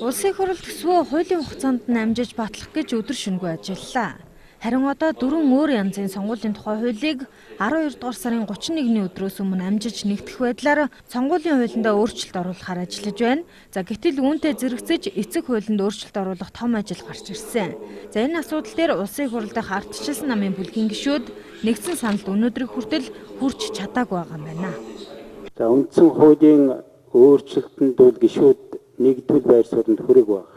Улсын хурлд төсвөө хуулийн хугацаанд нь амжиж батлах гэж өдөр шөнөгүй ажиллалаа. Харин одоо 4 өөр янзын сонгуулийн тухай хуулийг 12 дугаар сарын 31-ний өдрөөс өмнө амжиж нэгтгэх байдлаар сонгуулийн хуулиндаа өөрчлөлт оруулахаар ажиллаж байна. За гэтэл үүнтэй зэрэгцэж эцэг хуулинд өөрчлөлт оруулах том ажил гарч ирсэн. За энэ асуудал дээр улсын хурлд ардчилсан намын бүлгийн гишүүд нэгдсэн саналд өнөөдрийг хүртэл хүрч чадаагүй байгаа юм байна. За үндсэн хуулийн өөрчлөлтөнд бол гишүүд нэгдвэл байр сууринд хүрэг баг.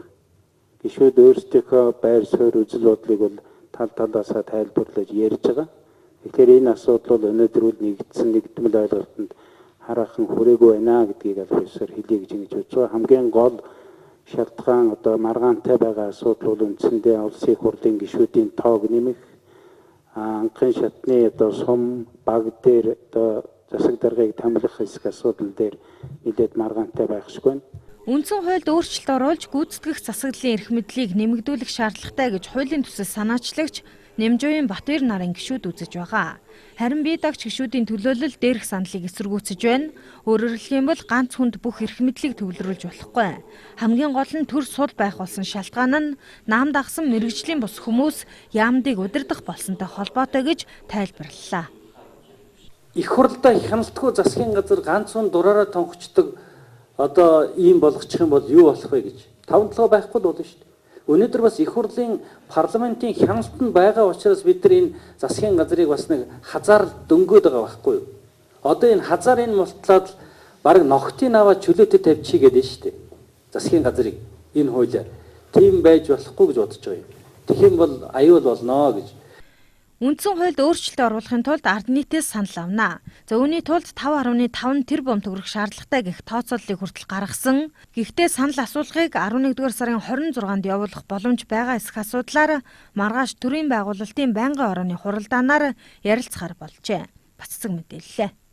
Гишүүд өөрсдийнхөө байр суурь үзэл бодлыг бол тал талаасаа тайлбарлаж ярьж байгаа. Тэгэхээр энэ асуудал бол өнөөдөр үл нэгдсэн нэгдмэл ойлголтод хараахан хүрээгүй байна гэдгийг албасаар хэлье гэж ингэж бодож байгаа. Хамгийн гол шалтгаан одоо маргаантай байгаа асуудал бол үндсэндээ улсын хурлын гишүүдийн тоог нэмэх, анхын шатны одоо сум баг дээр одоо засаг даргыг томилох хэсэг асуудал дээр нэлээд маргаантай байх шиг байна. Үндсэн хуульд өөрчлөлт оруулж гүйцэтгэх засаглалын эрх мэдлийг нэмэгдүүлэх шаардлагатай гэж хуулийн төсөл санаачлагч Нэмжуйн Батбаяр нарын гишүүд үзэж байгаа. Харин бие дагч гишүүдийн төлөөлөл дээрх саналыг эсэргүүцэж байна. Өөрөөр хэлбэл ганц хүнд бүх эрх мэдлийг төвлөрүүлж болохгүй. Хамгийн гол нь төр сул байх болсон шалтгаан нь наам дагсан мэрэгжлийн бус хүмүүс яамдыг удирдах болсонтой холбоотой гэж тайлбарлалаа. Их хурлдаа хяналтгүй засгийн газар ганцхан дураараа тонхочдог одоо ийм болгочих юм бол юу болох вэ гэж 5-7 байхгүй л болно шүү дээ. Өнөөдөр бас их хурлын парламентын хяналтанд байгаа учраас бид нар энэ засгийн газрыг бас нэг хазаар дөнгөөд байгаа байхгүй юу? Одоо энэ хазаар энэ мултлаад баг ногтын аваад чөлөөтэй тавьчихъя гэдэг нь шүү дээ. Засгийн газрыг энэ хуулиар тийм байж болохгүй гэж бодож байгаа юм. Тэгэх юм бол аюул болно гэж. Үндсэн хуульд өөрчлөлт оруулахын тулд ард нийтээс санал авнаа. За үүний тулд 5.5 тэрбум төгрөг шаардлагатай гэх тооцооллыг хүртэл гаргасан. Гэхдээ санал асуулгыг 11-р сарын 26-нд явуулах боломж байгаа эсэх асуудлаар маргааш төрийн байгуулалтын байнгын орооны хуралдаанаар ярилцахаар болжээ. Баццэг мэдээллээ.